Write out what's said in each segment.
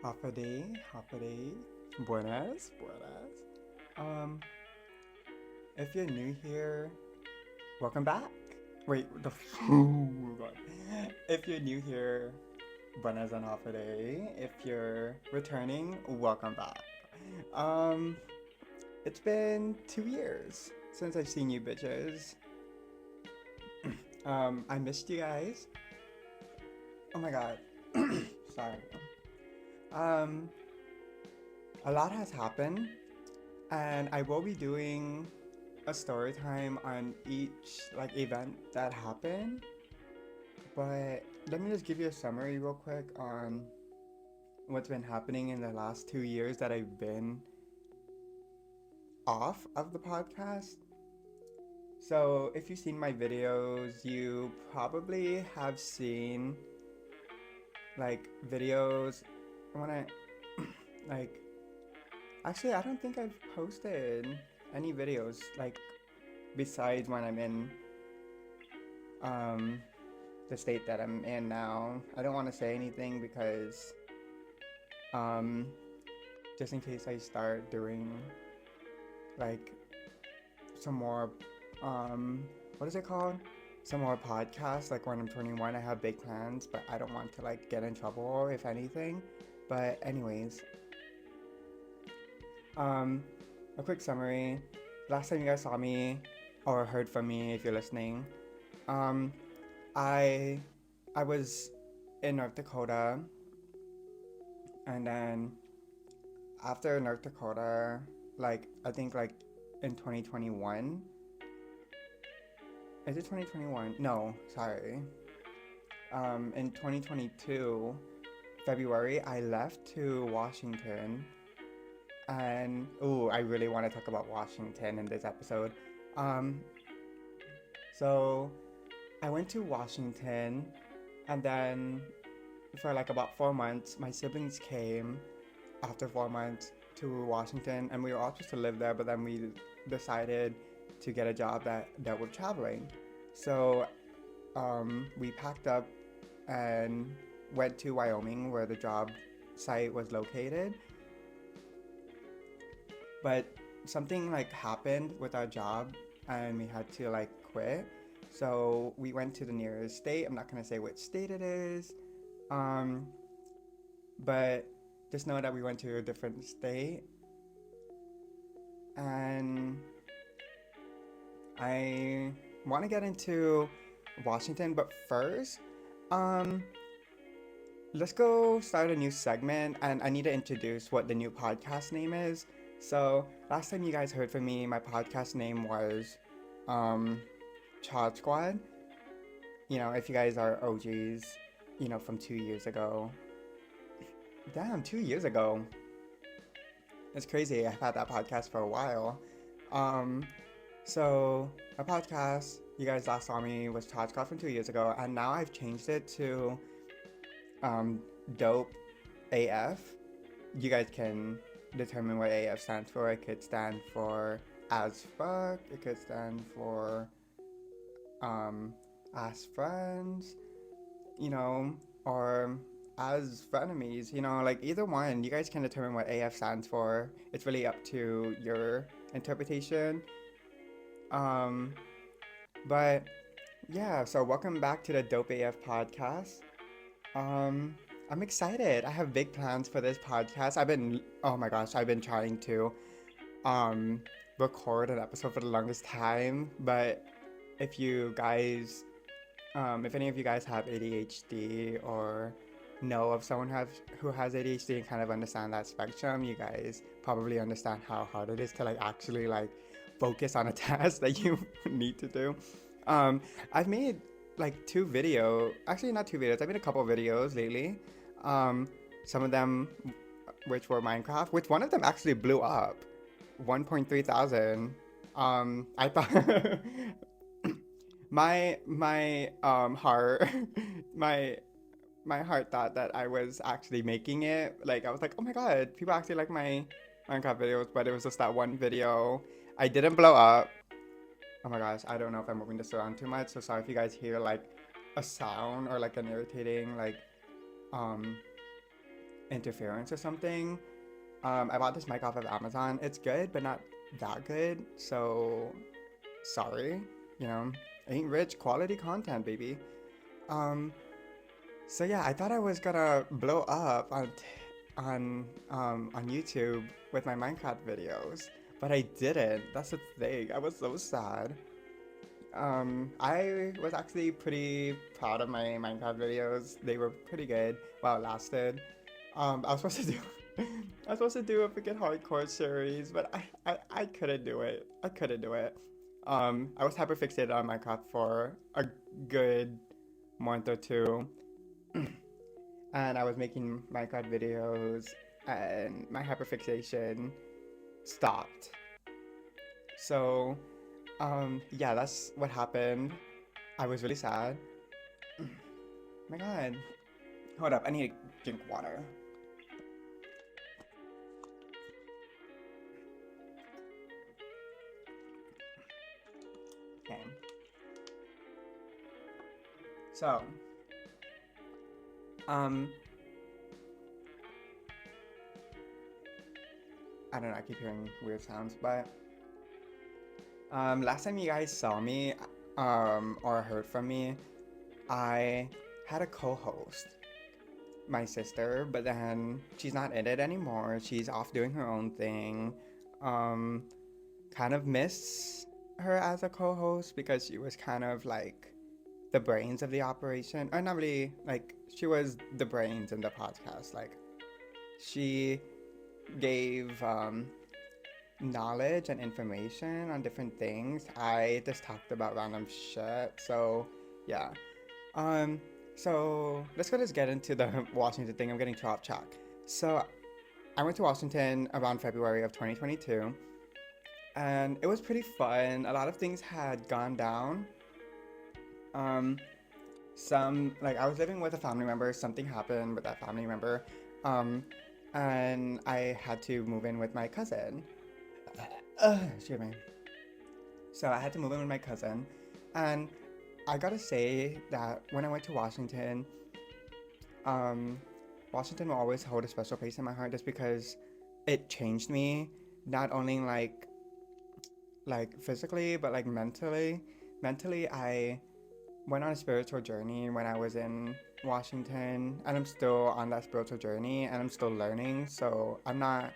Hapade, buenas, buenas. Um, if you're new here, welcome back. Wait, oh God. If you're new here, buenas and Hapade. If you're returning, welcome back. Um, it's been 2 years since I've seen you bitches. I missed you guys. Oh my God. Sorry. Um, a lot has happened, and I will be doing a story time on each event that happened. But let me just give you a summary real quick on what's been happening in the last 2 years that I've been off of the podcast. So if you've seen my videos, you probably have seen videos when I like actually I don't think I've posted any videos besides when I'm in um the state that I'm in now. I don't want to say anything because um just in case I start doing like some more what is it called? Some more podcasts like when I'm 21. I have big plans, but I don't want to get in trouble if anything. But anyways, um a quick summary. Last time you guys saw me or heard from me if you're listening, um I I was in North Dakota, and then after North Dakota, I think in 2021. Is it 2021? No, sorry. In 2022, February, I left to Washington, and I really want to talk about Washington in this episode. Um, so I went to Washington, and then for about 4 months, my siblings came after 4 months to Washington, and we were all supposed to live there, but then we decided to get a job that we're traveling. So we packed up and went to Wyoming where the job site was located. But something happened with our job, and we had to quit. So we went to the nearest state. I'm not gonna say which state it is. Um, but just know that we went to a different state, and I want to get into Washington, but first, um, let's go start a new segment, and I need to introduce what the new podcast name is. So, last time you guys heard from me, my podcast name was um, Chod Squad. If you guys are OGs, from 2 years ago. Damn, 2 years ago. It's crazy. I've had that podcast for a while. Um, so, my podcast, you guys last saw me, was Chod Squad from 2 years ago, and now I've changed it to um, Dope AF. You guys can determine what AF stands for. It could stand for as fuck. It could stand for as friends, or as frenemies. Either one. You guys can determine what AF stands for. It's really up to your interpretation. Um, but yeah. So welcome back to the Dope AF podcast. Um, I'm excited. I have big plans for this podcast. Oh my gosh, I've been trying to um record an episode for the longest time, but if you guys, if any of you guys have ADHD or know of someone who has ADHD and kind of understand that spectrum, you guys probably understand how hard it is to actually focus on a task that you need to do. Um, I've made actually not two videos. I've made a couple of videos lately. Um, some of them, which were Minecraft, which one of them actually blew up, 1.3 thousand. I thought my heart, my my heart thought that I was actually making it. I was like, oh my god, people actually like my Minecraft videos, but it was just that one video. I didn't blow up. Oh my gosh, I don't know if I'm moving this around too much, so sorry if you guys hear a sound or an irritating um interference or something. I bought this mic off of Amazon. It's good, but not that good. So sorry, you know, ain't rich quality content, baby. Um, so yeah, I thought I was gonna blow up on YouTube with my Minecraft videos, but I didn't. That's the thing. I was so sad. I was actually pretty proud of my Minecraft videos. They were pretty good while it lasted. I was supposed to do I was supposed to do a freaking hardcore series, but I couldn't do it. I couldn't do it. I was hyper fixated on Minecraft for a good month or two, and I was making Minecraft videos, and my hyperfixation stopped. So, yeah, that's what happened. I was really sad. My God. Hold up, I need to drink water. Okay. So, um, I don't know, I keep hearing weird sounds, but last time you guys saw me, or heard from me, I had a co-host, my sister, but then she's not in it anymore. She's off doing her own thing. Um, Kind of miss her as a co-host because she was kind of like the brains of the operation. Or not really, like she was the brains in the podcast. Like she gave knowledge and information on different things. I just talked about random shit. So yeah. Um, so let's go just get into the Washington thing. I'm getting too off track. So I went to Washington around February of 2022, and it was pretty fun. A lot of things had gone down. Um, some like I was living with a family member. Something happened with that family member, um, and I had to move in with my cousin. Excuse me. So I had to move in with my cousin, and I gotta say that when I went to Washington, um, Washington will always hold a special place in my heart just because it changed me, not only like physically, but like mentally. Mentally, I went on a spiritual journey when I was in Washington, and I'm still on that spiritual journey, and I'm still learning. So I'm not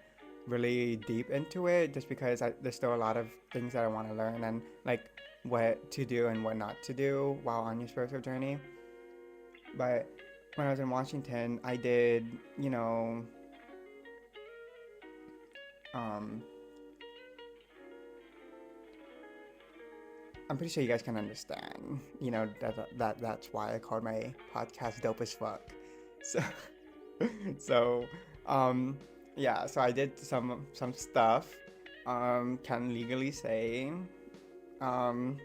really deep into it just because there's still a lot of things that I want to learn and like what to do and what not to do while on your spiritual journey. But when I was in Washington, I did, um, I'm pretty sure you guys can understand. That's why I called my podcast "Dope as Fuck." So, so, um, yeah. So I did some stuff. Can legally say. Um,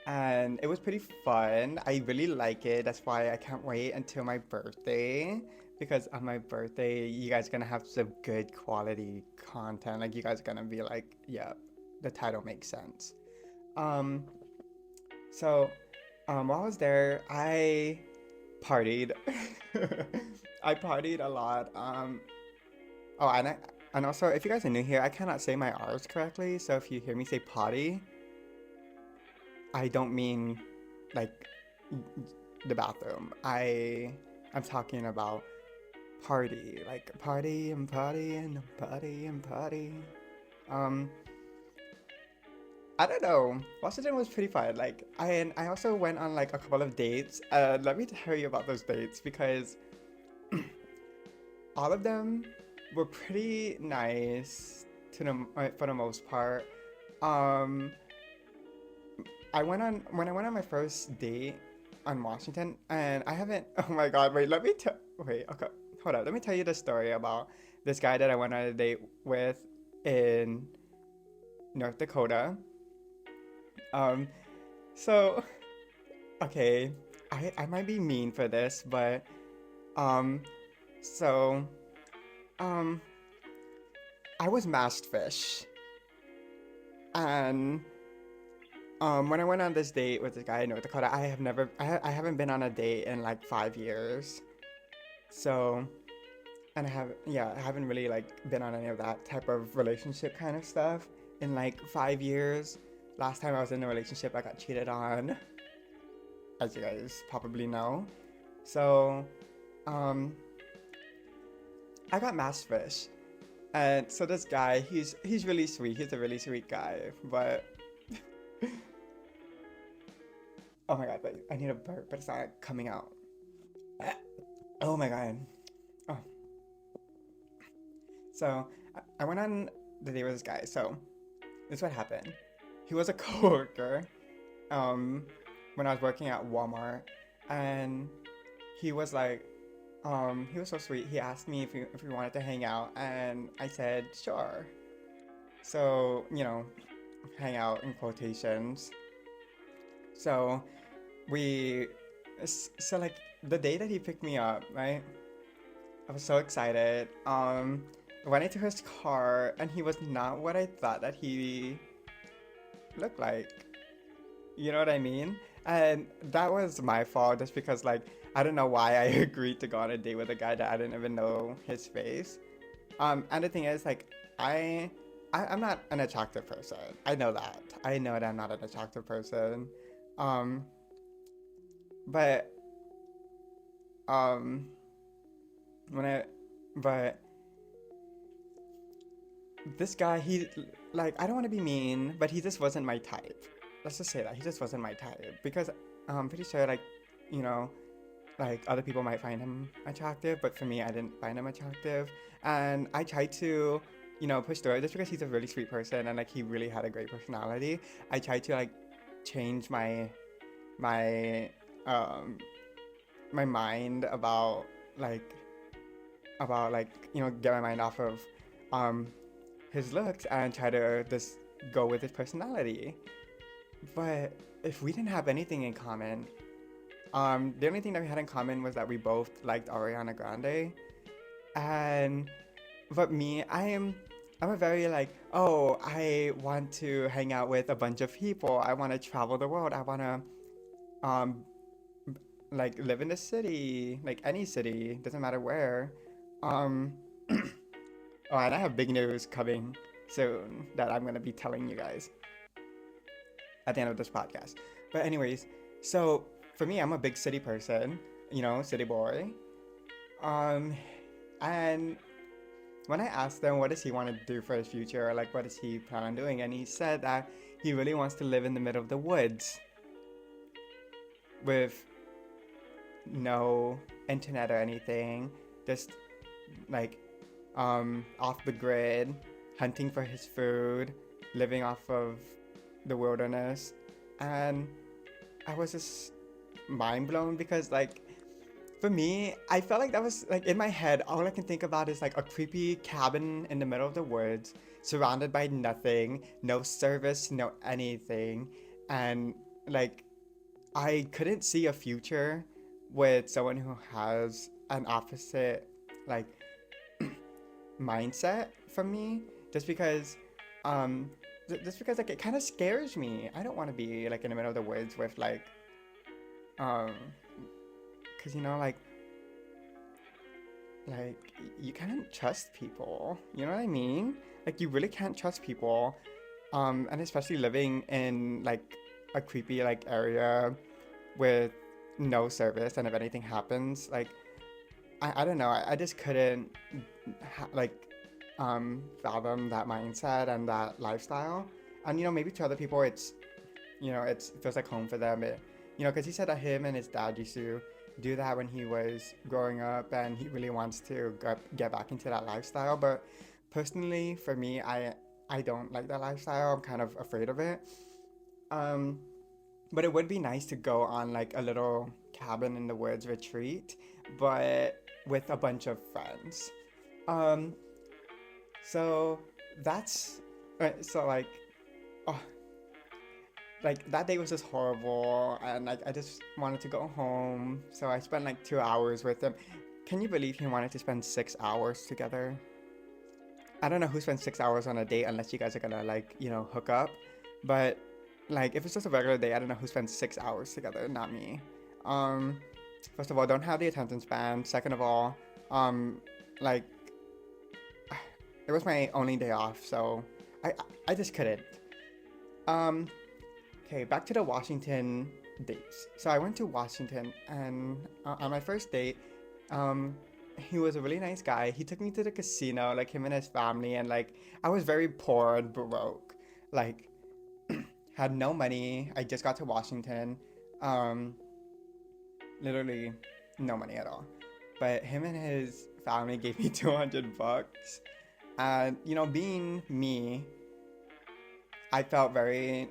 and it was pretty fun. I really like it. That's why I can't wait until my birthday. Because on my birthday, you guys are gonna have some good quality content. Like you guys are gonna be like, yeah, the title makes sense. Um, so, while I was there, I partied. I partied a lot. Oh, and also, if you guys are new here, I cannot say my R's correctly. So if you hear me say potty, I don't mean like the bathroom. I'm talking about party, like party and party and party and party. Um, I don't know. Washington was pretty fun. Like I also went on like a couple of dates. Let me tell you about those dates because all of them were pretty nice for the most part. Um, I went on when I went on my first date on Washington, and I haven't. Oh my God! Wait, let me tell. Wait, okay, hold up. Let me tell you the story about this guy that I went on a date with in North Dakota. Um, so okay, I might be mean for this, but um, so um, I was mashed fish, and when I went on this date with this guy in North Dakota, I haven't been on a date in like 5 years. So, and I haven't really like been on any of that type of relationship kind of stuff in like 5 years. Last time I was in a relationship, I got cheated on, as you guys probably know. So, um, I got mass fish, and so this guy, he's really sweet. He's a really sweet guy, but oh my god, but I need a burp, but it's not coming out. Oh my god. Oh, so I went on the date with this guy. So this is what happened. He was a coworker, um, when I was working at Walmart, and he was like, he was so sweet. He asked me if we wanted to hang out, and I said sure. So hang out in quotations. So we, so like the day that he picked me up, right? I was so excited. Went into his car, and he was not what I thought that he looked like. You know what I mean? And that was my fault, just because like I don't know why I agreed to go on a date with a guy that I didn't even know his face. And the thing is, like, I, I'm not an attractive person. I know that. I know that I'm not an attractive person. Um, but um, when I, but this guy, he, like, I don't want to be mean, but he just wasn't my type. Let's just say that he just wasn't my type, because I'm pretty sure, like, you know, like other people might find him attractive, but for me, I didn't find him attractive. And I tried to, push through it, just because he's a really sweet person and like he really had a great personality. I tried to like change my um my mind like about get my mind off of um his looks and try to just go with his personality. But if we didn't have anything in common, the only thing that we had in common was that we both liked Ariana Grande. And but me, I'm a very like, oh, I want to hang out with a bunch of people. I want to travel the world. I want to um like live in the city, like any city, doesn't matter where. Um oh, and I have big news coming soon that I'm going to be telling you guys at the end of this podcast. But anyways, so for me, I'm a big city person, city boy. Um, and when I asked him what does he want to do for his future, or like what does he plan on doing, and he said that he really wants to live in the middle of the woods with no internet or anything, just like off the grid, hunting for his food, living off of the wilderness. And I was just mind blown, because like for me, I felt like that was like in my head, all I can think about is like a creepy cabin in the middle of the woods, surrounded by nothing, no service, no anything. And like I couldn't see a future with someone who has an opposite like mindset from me, just because um just because like it kind of scares me. I don't want to be like in the middle of the woods with like um because like you can't trust people, you know what I mean? Like you really can't trust people, and especially living in like a creepy like area with no service, and if anything happens, like I don't know, I just couldn't like fathom that mindset and that lifestyle. And maybe to other people it feels like home for them. Because he said that him and his dad used to do that when he was growing up, and he really wants to get back into that lifestyle. But personally, for me, I don't like that lifestyle. I'm kind of afraid of it. Um, but it would be nice to go on like a little cabin in the woods retreat, but with a bunch of friends. Um, so that's so oh, like that day was just horrible, and like I just wanted to go home. So I spent like 2 hours with him. Can you believe he wanted to spend 6 hours together? I don't know who spends 6 hours on a date unless you guys are gonna like hook up, but like if it's just a regular day, I don't know who spends 6 hours together. Not me. Um, first of all, don't have the attention span. Second of all, um, like it was my only day off, so I I just couldn't. Um, okay, back to the Washington dates. So I went to Washington, and on my first date, um, he was a really nice guy. He took me to the casino, like him and his family, and like I was very poor and broke, like had no money. I just got to Washington, um, literally no money at all. But him and his family gave me $200, and being me, I felt very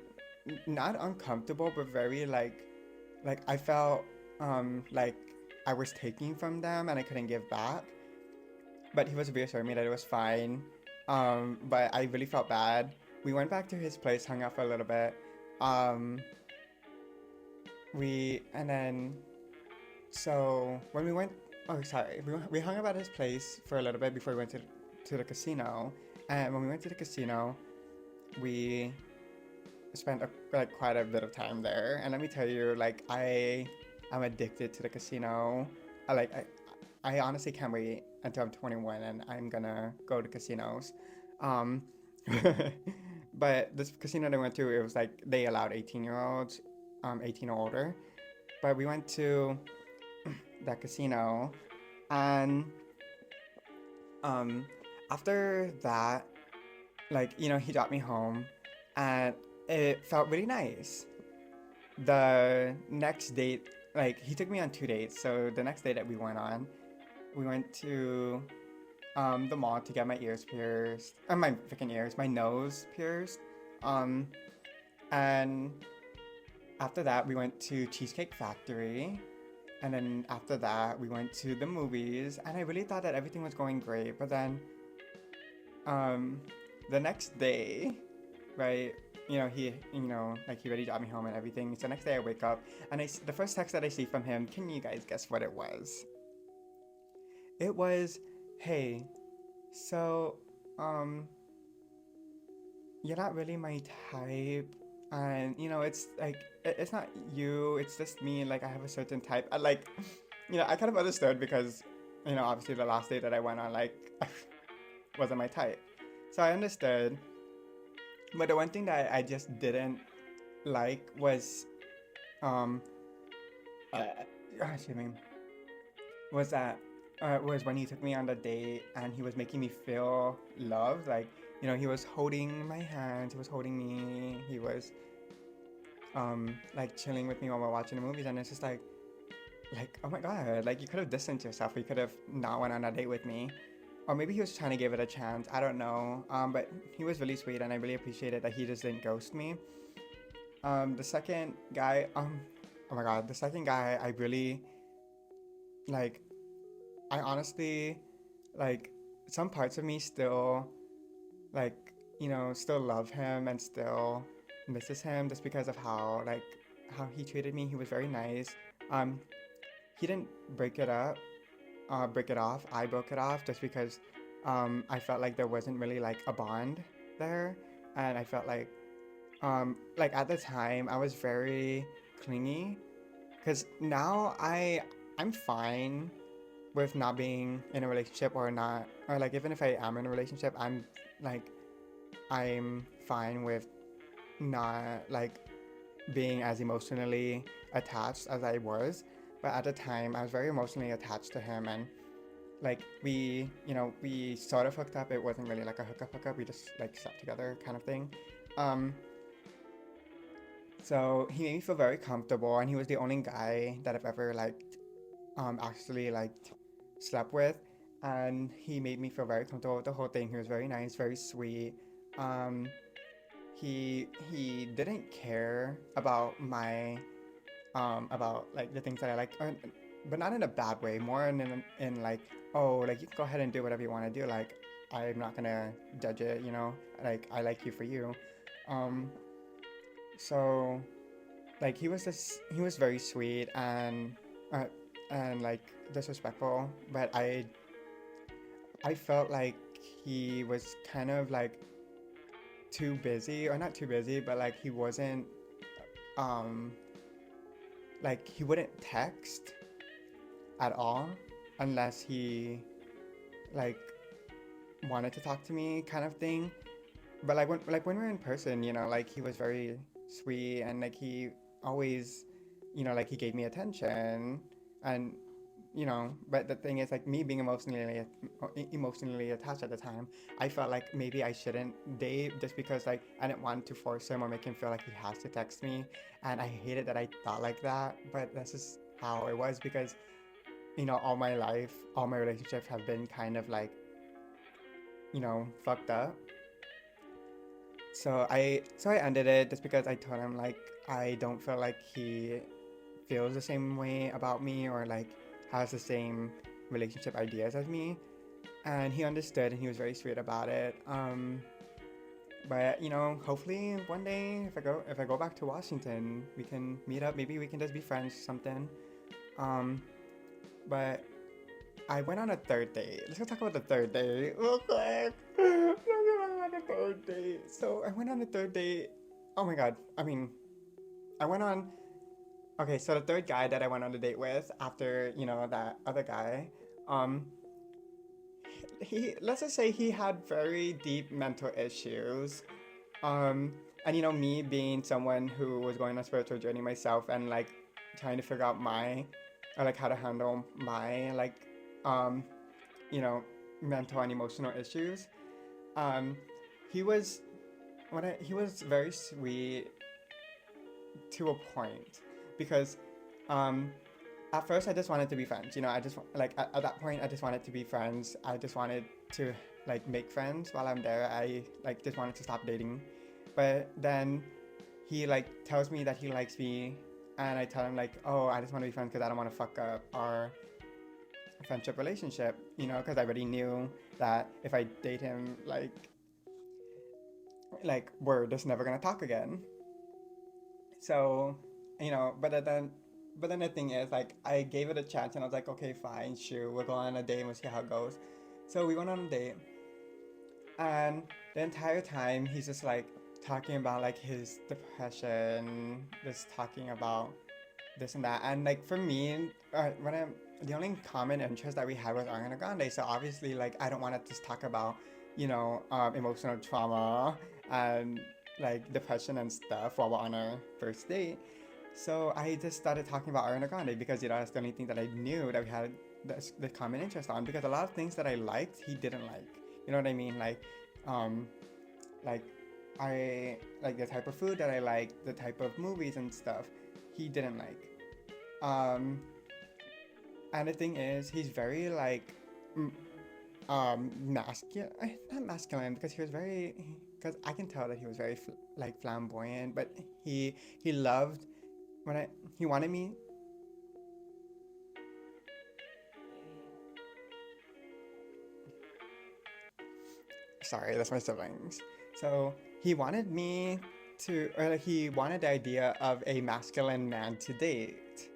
not uncomfortable, but very like I felt like I was taking from them and I couldn't give back. But he was reassuring me that it was fine. But I really felt bad. We went back to his place, hung out for a little bit. Um, we and then so when we went, oh sorry, we hung out at his place for a little bit before we went to the casino. And when we went to the casino, we spent like quite a bit of time there. And let me tell you, like I'm addicted to the casino. I honestly can't wait until I'm 21 and I'm gonna go to casinos. Um, but this casino that I went to, it was like they allowed 18-year-olds, 18 or older. But we went to that casino, and um, after that, like he dropped me home, and it felt really nice. The next date, like he took me on 2 dates. So the next day that we went on, we went to the mall to get my ears pierced, my freaking ears, my nose pierced, um, and after that we went to Cheesecake Factory, and then after that we went to the movies, and I really thought that everything was going great, but then um, the next day, right? Like he already got me home and everything. So the next day I wake up, and the first text that I see from him, can you guys guess what it was? It was, hey, so, um, you're not really my type. And, it's like, it's not you, it's just me. Like, I have a certain type. I like, I kind of understood because, obviously the last day that I went on, like, wasn't my type. So I understood. But the one thing that I just didn't like was, um, uh, excuse me, was that was when he took me on the date and he was making me feel loved. Like, he was holding my hands, he was holding me, he was like chilling with me while we're watching the movies, and it's just like oh my god, like you could have distanced yourself, you could have not went on a date with me. Or maybe he was trying to give it a chance. I don't know. But he was really sweet, and I really appreciated that he just didn't ghost me. The second guy, oh my god, the second guy, I really like. I honestly, like, some parts of me still, like, still love him and still misses him just because of how he treated me. He was very nice. Um, he didn't break it off. I broke it off just because, I felt like there wasn't really like a bond there, and I felt like at the time I was very clingy, because now I'm fine with not being in a relationship, or not, or like even if I am in a relationship, like I'm fine with not like being as emotionally attached as I was. But at the time I was very emotionally attached to him, and like we sort of hooked up. It wasn't really like a hookup, we just like slept together kind of thing. um so he made me feel very comfortable, and he was the only guy that I've ever like actually like slept with, and he made me feel very comfortable with the whole thing. He was very nice, very sweet. Um, he didn't care about my about like the things that I like, but not in a bad way. More in like, oh, like you can go ahead and do whatever you want to do. Like I'm not gonna judge it. Like I like you for you. Um, so like he was very sweet, uh, and like disrespectful, but I felt like he was kind of like too busy, or not too busy, but like he wasn't um like he wouldn't text, at all unless he like wanted to talk to me kind of thing. But like when we were in person, like he was very sweet and like he always, like he gave me attention and but the thing is like me being emotionally attached at the time, I felt like maybe I shouldn't date just because like I didn't want to force him or make him feel like he has to text me, and I hated that I thought like that, but that's just how it was because all my life, all my relationships have been kind of like fucked up. So I ended it just because I told him like I don't feel like he feels the same way about me or like has the same relationship ideas as me, and he understood and he was very sweet about it. But hopefully one day if I go back to Washington, we can meet up. Maybe we can just be friends, or something. Um, but I went on a third date. Let's go talk about the third date real quick. Let's go on the third date. So I went on the third date. Oh my god. I mean, I went on. Okay, so the third guy that I went on the date with after that other guy, um, he let's just say he had very deep mental issues. Um, and me being someone who was going on a spiritual journey myself and like trying to figure out my, or like how to handle my like, um, you know, mental and emotional issues. Um, he was he was very sweet to a point because, um, at first I just wanted to be friends. I just like at that point I just wanted to be friends. I just wanted to like make friends while I'm there. I like just wanted to stop dating, but then he like tells me that he likes me, and I tell him like, oh, I just want to be friends because I don't want to fuck up our friendship relationship. Because I already knew that if I date him, like we're just never gonna talk again. So, but then the thing is, like, I gave it a chance, and I was like, okay, fine, sure, we'll go on a date and we'll see how it goes. So we went on a date, and the entire time he's just like talking about like his depression, just talking about this and that, and like for me, when I the only common interest that we had was Ariana Grande, so obviously like I don't want to just talk about emotional trauma and like depression and stuff while we're on our first date. So I just started talking about Ariana Grande because that's the only thing that I knew that we had the common interest on. Because a lot of things that I liked, he didn't like. You know what I mean? Um, like I like the type of food that I like, the type of movies and stuff. He didn't like. Um, and the thing is, he's very like masculine, not masculine because he was very, because I can tell that he was very like flamboyant, but he loved when I he wanted me. Sorry, that's my siblings. So he wanted me to, or like he wanted the idea of a masculine man to date,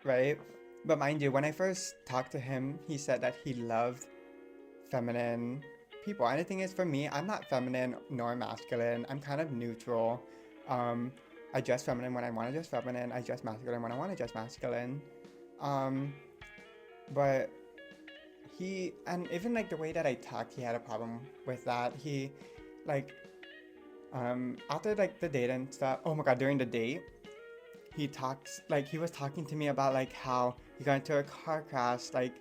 right? But mind you, when I first talked to him, he said that he loved feminine people. And the thing is, for me, I'm not feminine nor masculine. I'm kind of neutral. Um, I dress feminine when I want to dress feminine. I dress masculine when I want to dress masculine. Um, but and even like the way that I talked, he had a problem with that. He, like, after like the date and stuff. Oh my god, during the date, he was talking to me about like how he got into a car crash, like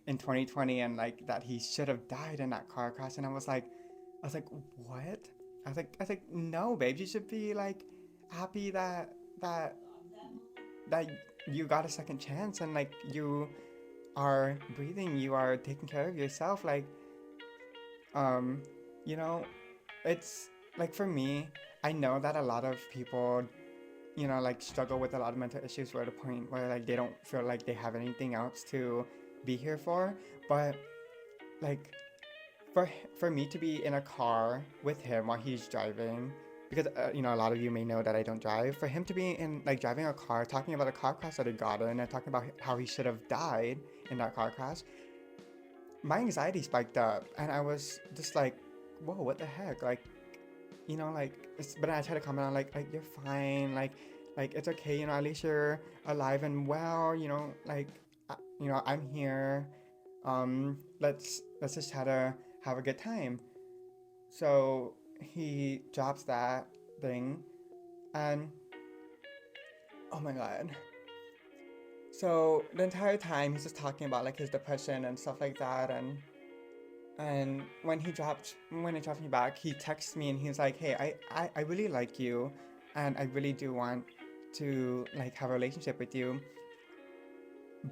in 2020, and like that he should have died in that car crash, and I was like what? I was like no, babe, you should be like happy that that you got a second chance, and like you are breathing, you are taking care of yourself, like um you know it's like for me, I know that a lot of people like struggle with a lot of mental issues, where at a point where like they don't feel like they have anything else to be here for. But like for me to be in a car with him while he's driving, because a lot of you may know that I don't drive. For him to be in like driving a car, talking about a car crash that he got in, and talking about how he should have died in that car crash, my anxiety spiked up, and I was just like, whoa, what the heck? Like, but I try to comment on like you're fine, like it's okay, at least you're alive and well, like I'm here. Let's just try to have a good time. So he drops that thing, and oh my god. So the entire time he's just talking about like his depression and stuff like that, and when he dropped me back, he texts me and he's like, "Hey, I really like you, and I really do want to like have a relationship with you,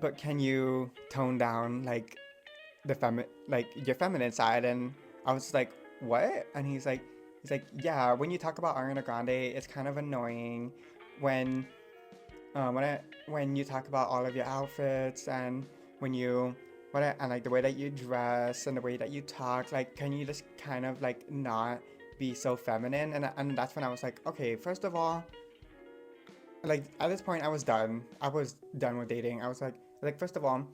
but can you tone down like like your feminine side?" And I was like, "What?" And he's like, "Yeah, when you talk about Ariana Grande, it's kind of annoying when when you talk about all of your outfits and when you and like the way that you dress and the way that you talk, like can you just kind of like not be so feminine?" And that's when I was like, okay, first of all, like at this point I was done with dating. I was like first of all,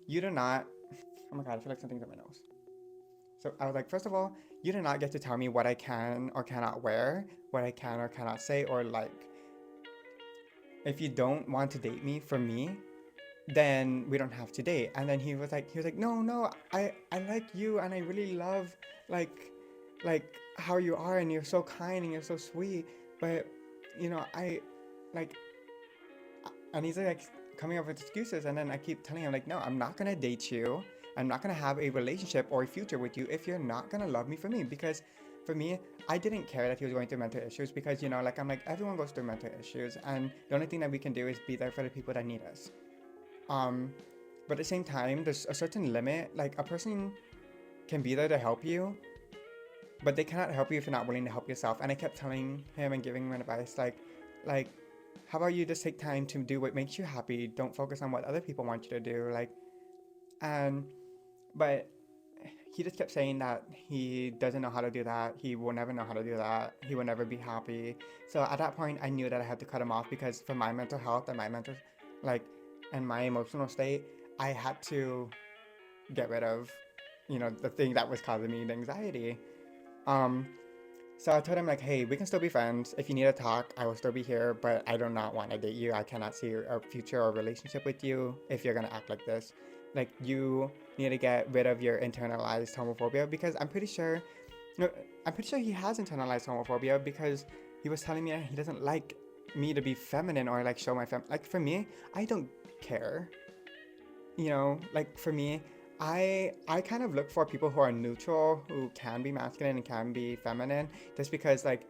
you do not oh my god, I feel like something's in my nose. So I was like, first of all, you do not get to tell me what I can or cannot wear, what I can or cannot say, or like if you don't want to date me for me, then we don't have to date. And then he was like, no, I like you and I really love like how you are and you're so kind and you're so sweet, but I like and he's like coming up with excuses, and then I keep telling him like, no, I'm not gonna date you. I'm not gonna have a relationship or a future with you if you're not gonna love me for me. Because for me, I didn't care that he was going through mental issues because like I'm like everyone goes through mental issues, and the only thing that we can do is be there for the people that need us. Um, but at the same time, there's a certain limit. Like a person can be there to help you, but they cannot help you if you're not willing to help yourself. And I kept telling him and giving him advice like, how about you just take time to do what makes you happy? Don't focus on what other people want you to do. And but he just kept saying that he doesn't know how to do that. He will never know how to do that. He will never be happy. So at that point, I knew that I had to cut him off because for my mental health and my mental, like, and my emotional state, I had to get rid of, the thing that was causing me the anxiety. Um, so I told him like, hey, we can still be friends. If you need to talk, I will still be here, but I do not want to date you. I cannot see a future or relationship with you if you're gonna act like this. Like you need to get rid of your internalized homophobia because no, I'm pretty sure he has internalized homophobia because he was telling me he doesn't like me to be feminine or like show my like for me, I don't care. Like for me, I kind of look for people who are neutral, who can be masculine and can be feminine, just because like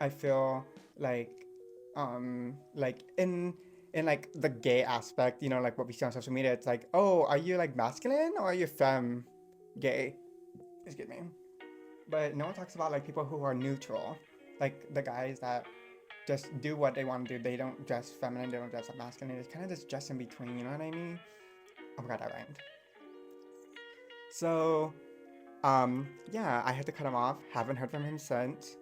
I feel like in like the gay aspect, like what we see on social media, it's like, oh, are you like masculine or are you femme gay? Excuse me. But no one talks about like people who are neutral, like the guys that just do what they want to do. They don't dress feminine, they don't dress masculine. It's kind of just dress in between. You know what I mean? Oh my god, that rhymed. So, yeah, I had to cut him off. Haven't heard from him since.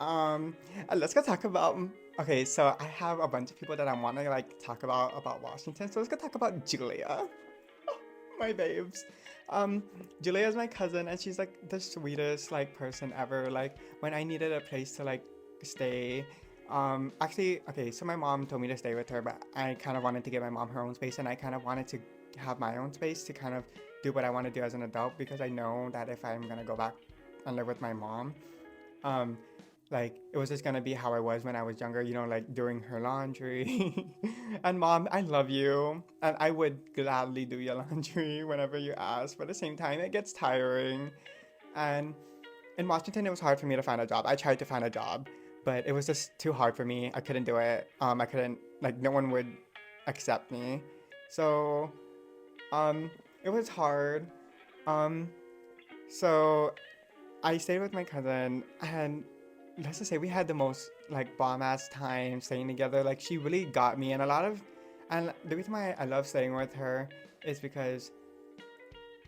Let's go talk about. Okay, so I have a bunch of people that I want to like talk about Washington. So let's go talk about Julia, my babes. Um, Julia is my cousin, and she's like the sweetest like person ever. Like when I needed a place to like stay. Actually, okay, so my mom told me to stay with her, but I kind of wanted to give my mom her own space, and I kind of wanted to have my own space to kind of do what I want to do as an adult because I know that if I'm gonna go back and live with my mom, um, like it was just gonna be how I was when I was younger, like doing her laundry. And mom, I love you, and I would gladly do your laundry whenever you ask. But at the same time, it gets tiring. And in Washington, it was hard for me to find a job. I tried to find a job, but it was just too hard for me. I couldn't do it. I couldn't like no one would accept me. So um, it was hard. Um, so I stayed with my cousin, and let's just say we had the most like bomb ass time staying together. Like she really got me, and and the reason why I love staying with her is because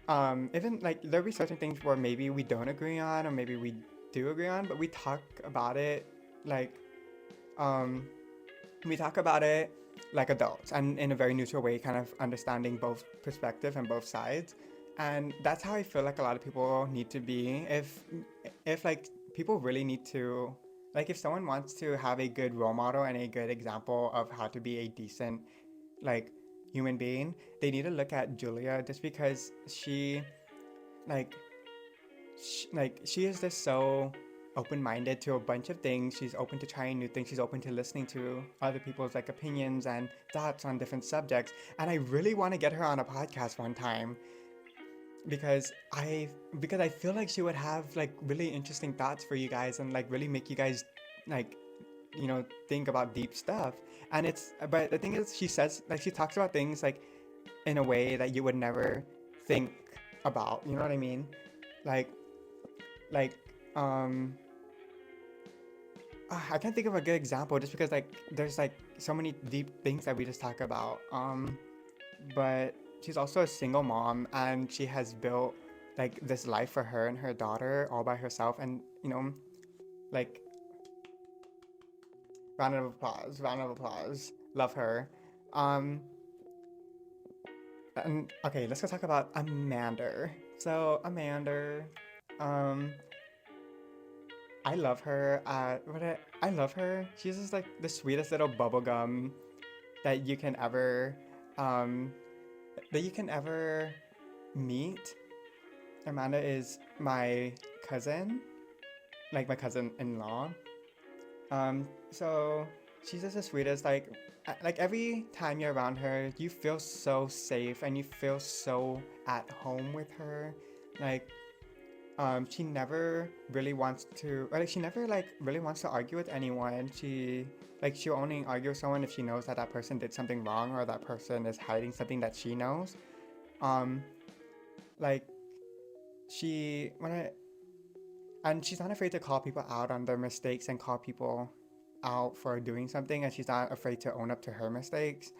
even like there'll be certain things where maybe we don't agree on, or maybe we do agree on, but we talk about it like um we talk about it like adults and in a very neutral way, kind of understanding both perspective and both sides. And that's how I feel like a lot of people need to be. If like people really need to like if someone wants to have a good role model and a good example of how to be a decent like human being, they need to look at Julia just because like she is just so open-minded to a bunch of things. She's open to trying new things. She's open to listening to other people's like opinions and thoughts on different subjects. And I really want to get her on a podcast one time because I feel like she would have like really interesting thoughts for you guys and like really make you guys like think about deep stuff. And it's but the thing is she says like she talks about things like in a way that you would never think about. You know what I mean? Like like um I can't think of a good example just because like there's like so many deep things that we just talk about. But she's also a single mom and she has built like this life for her and her daughter all by herself, and like round of applause. Love her. Um and okay, let's go talk about Amanda. So Amanda, um I love her. I love her. She's just like the sweetest little bubblegum that you can ever, um, that you can ever meet. Amanda is my cousin, like my cousin-in-law. So she's just the sweetest. Like every time you're around her, you feel so safe and you feel so at home with her. Like she never really wants to, or like she never like really wants to argue with anyone. She'll only argue with someone if she knows that that person did something wrong or that person is hiding something that she knows. Um, like she when I and she's not afraid to call people out on their mistakes and call people out for doing something, and she's not afraid to own up to her mistakes.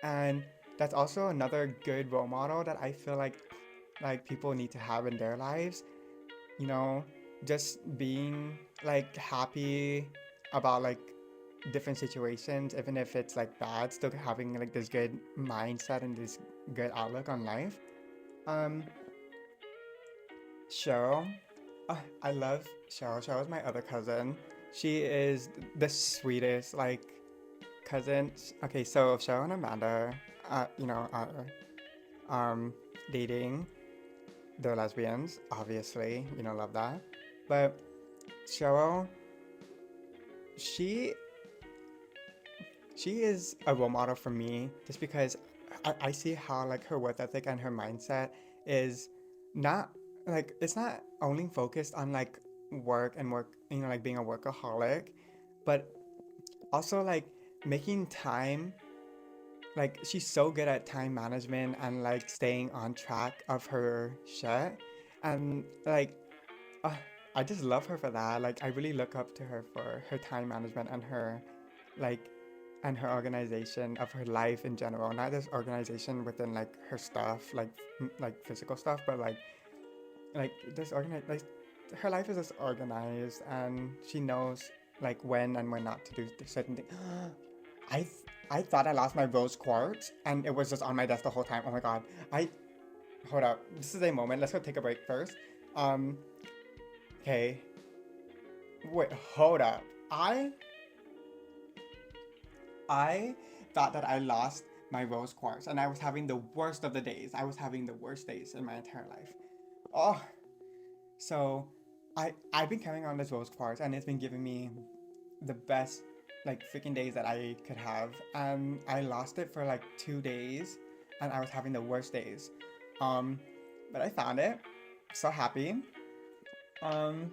And that's also another good role model that I feel like people need to have in their lives, you know, just being like happy about like different situations, even if it's like bad, still having like this good mindset and this good outlook on life. Um, Cheryl, I love Cheryl. Cheryl's my other cousin. She is the sweetest like cousin. Okay, so Cheryl and Amanda, uh, you know, are dating. They're lesbians, obviously, love that. But Cheryl, she she is a role model for me just because I see how like her work ethic and her mindset is not like it's not only focused on like work and work, like being a workaholic, but also like making time. Like she's so good at time management and like staying on track of her shit, and like uh, I just love her for that. Like I really look up to her for her time management and her like and her organization of her life in general. Not just organization within like her stuff, like physical stuff, but like this organize like her life is just organized, and she knows like when and when not to do certain things. I th- I thought I lost my rose quartz, and it was just on my desk the whole time. Oh my god! I hold up. This is a moment. Let's go take a break first. Um. Okay. Wait. Hold up. I thought that I lost my rose quartz, and I was having the worst of the days. I was having the worst days in my entire life. Oh. So, I've been carrying on this rose quartz, and it's been giving me the best like freaking days that I could have. And I lost it for like 2 days, and I was having the worst days. Um, but I found it. So happy. Um,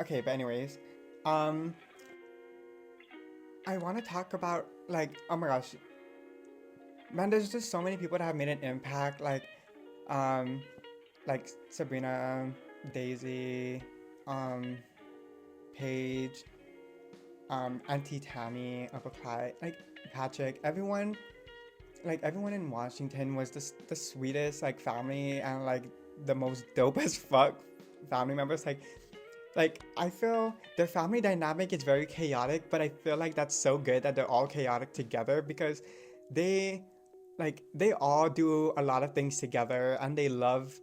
okay, but anyways, um, I want to talk about like oh my gosh, man, there's just so many people that have made an impact. Um, like Sabrina, Daisy, um, Paige, Auntie Tammy, Uncle Clyde, like Patrick, everyone in Washington was the sweetest like family and like the most dope as fuck family members. Like I feel their family dynamic is very chaotic, but I feel like that's so good that they're all chaotic together because they they all do a lot of things together and they love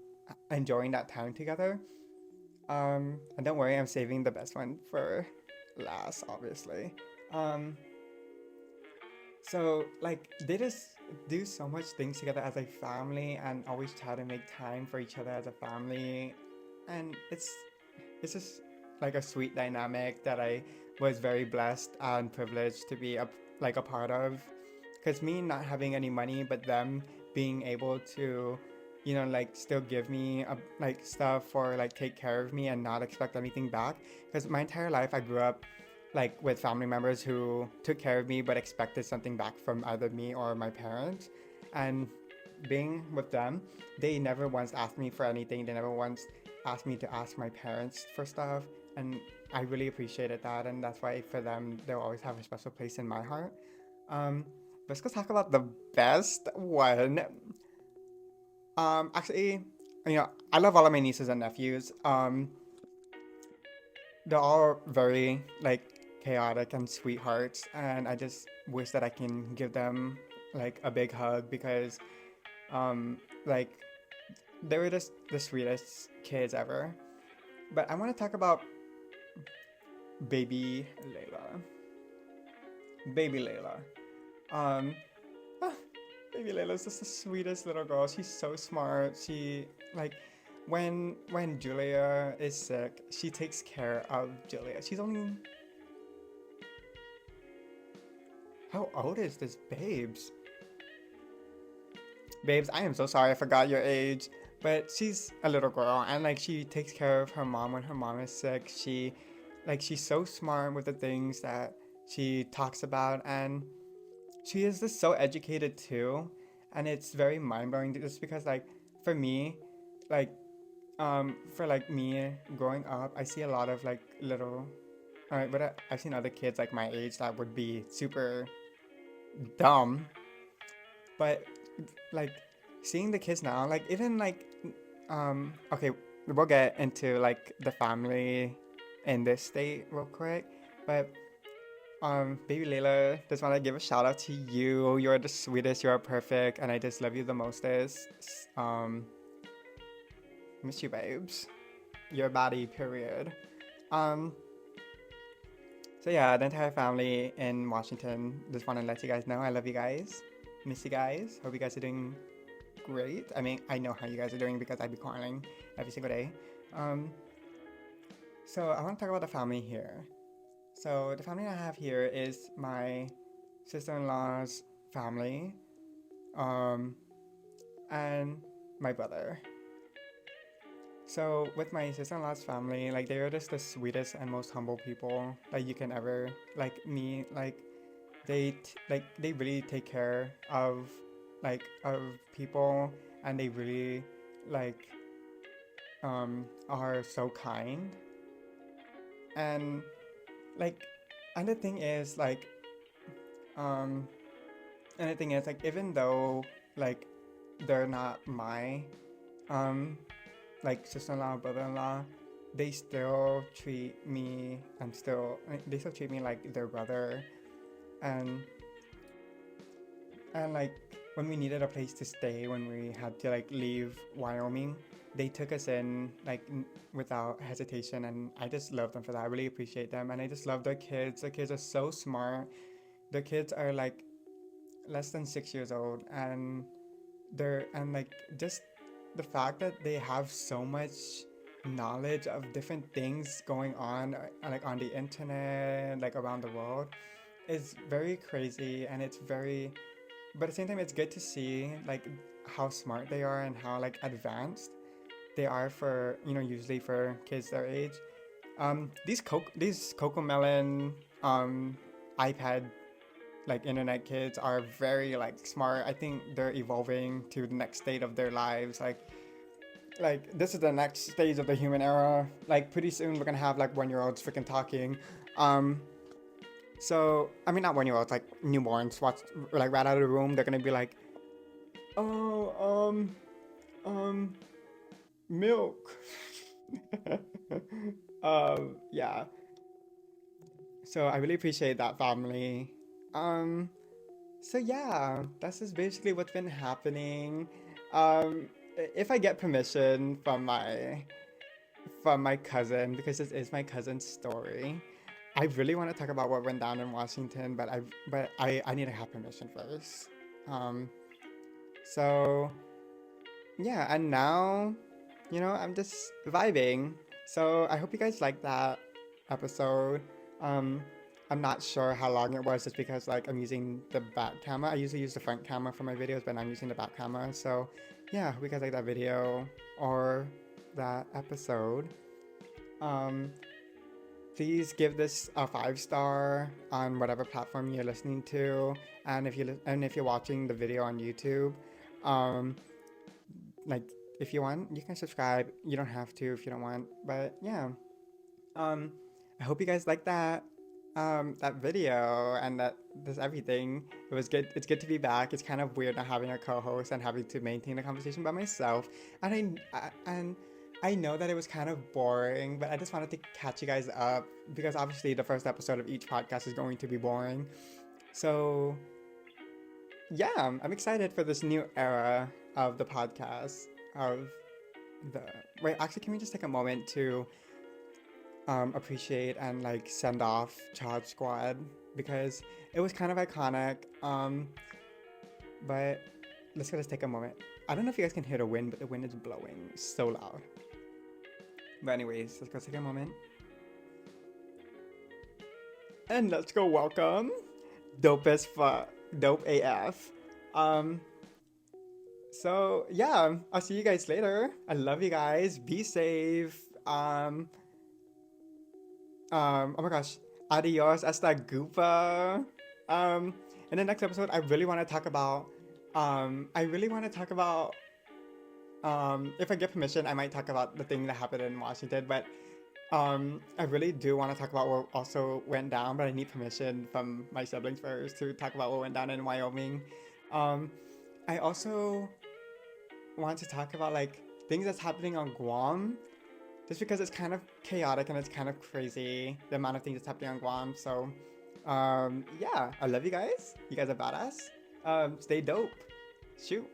enjoying that time together. And don't worry, I'm saving the best one for last, obviously. Um, so like they just do so much things together as a family and always try to make time for each other as a family. And it's just like a sweet dynamic that I was very blessed and privileged to be a part of. Because me not having any money, but them being able to, like still give me like stuff or like take care of me and not expect anything back. Because my entire life I grew up like with family members who took care of me but expected something back from either me or my parents. And being with them, they never once asked me for anything. They never once asked me to ask my parents for stuff. And I really appreciated that. And that's why for them, they'll always have a special place in my heart. Um, let's go talk about the best one. Actually, I love all of my nieces and nephews. They're all very like chaotic and sweethearts, and I just wish that I can give them like a big hug because like they were just the sweetest kids ever. But I want to talk about baby Layla. Baby Layla. Um, ah, baby Layla's just the sweetest little girl. She's so smart. She like when Julia is sick, she takes care of Julia. She's only how old is this, babes? Babes, I am so sorry I forgot your age. But she's a little girl and like she takes care of her mom when her mom is sick. She's so smart with the things that she talks about, and she is just so educated too. And it's very mind blowing just because like for me, like for like me growing up, I see a lot of like little alright, but I've seen other kids like my age that would be super dumb. But like seeing the kids now, like even like okay, we'll get into like the family in this state real quick. But baby Layla, just want to give a shout out to you. You're the sweetest, you're perfect, and I just love you the mostest. Miss you, babes. Your body, period. Um, so yeah, the entire family in Washington just want to let you guys know I love you guys. Miss you guys. Hope you guys are doing great. I mean, I know how you guys are doing because I be calling every single day. Um, so I want to talk about the family here. So the family I have here is my sister-in-law's family, um, and my brother. So with my sister-in-law's family, like they are just the sweetest and most humble people like you can ever like meet. Like they really take care of people, and they really like are so kind. And like and the thing is like um and the thing is like even though like they're not my um like sister-in-law, brother-in-law, they still treat me like their brother. And and like when we needed a place to stay when we had to like leave Wyoming, they took us in like without hesitation, and I just love them for that. I really appreciate them, and I just love their kids. The kids are so smart. The kids are like less than 6 years old, and like just the fact that they have so much knowledge of different things going on like on the internet, like around the world, is very crazy. And it's very but at the same time it's good to see like how smart they are and how like advanced they are for usually for kids their age. These Coco Melon iPad like internet kids are very like smart. I think they're evolving to the next state of their lives. Like this is the next stage of the human era. Like pretty soon we're gonna have like 1-year-olds freaking talking. Um, so I mean not 1-year-olds, like newborns. Watch like right out of the room. They're gonna be like, oh um milk. Yeah. So I really appreciate that family. Um, So yeah, that's just basically what's been happening. If I get permission from my cousin, because this is my cousin's story, I really want to talk about what went down in Washington, but I need to have permission first. Um, so yeah, and now, I'm just vibing. So I hope you guys like that episode. Um, I'm not sure how long it was just because like I'm using the back camera. I usually use the front camera for my videos, but I'm using the back camera. So yeah, I hope you guys like that video or that episode. Um, Please give this a 5 star on whatever platform you're listening to, and if you're watching the video on YouTube, um, like if you want, you can subscribe. You don't have to if you don't want, but yeah. Um, I hope you guys like that video and that this everything. It was good. It's good to be back. It's kind of weird not having a co-host and having to maintain the conversation by myself. And I know that it was kind of boring, but I just wanted to catch you guys up because obviously the first episode of each podcast is going to be boring. So yeah, I'm excited for this new era of the podcast. Of the Wait, actually, can we just take a moment to appreciate and like send off Charge Squad because it was kind of iconic. But let's just take a moment. I don't know if you guys can hear the wind, but the wind is blowing so loud. But anyways, let's go take a moment and let's go welcome Dope as fuck, Dope AF. Um, so yeah, I'll see you guys later. I love you guys. Be safe. Oh my gosh, adios hasta goopa. Um, in the next episode, I really want to talk about. I really want to talk about. If I get permission, I might talk about the thing that happened in Washington. But I really do want to talk about what also went down. But I need permission from my siblings first to talk about what went down in Wyoming. Um, I also want to talk about like things that's happening on Guam just because it's kind of chaotic and it's kind of crazy the amount of things that's happening on Guam. So, yeah, I love you guys. You guys are badass. Stay dope. Shoot.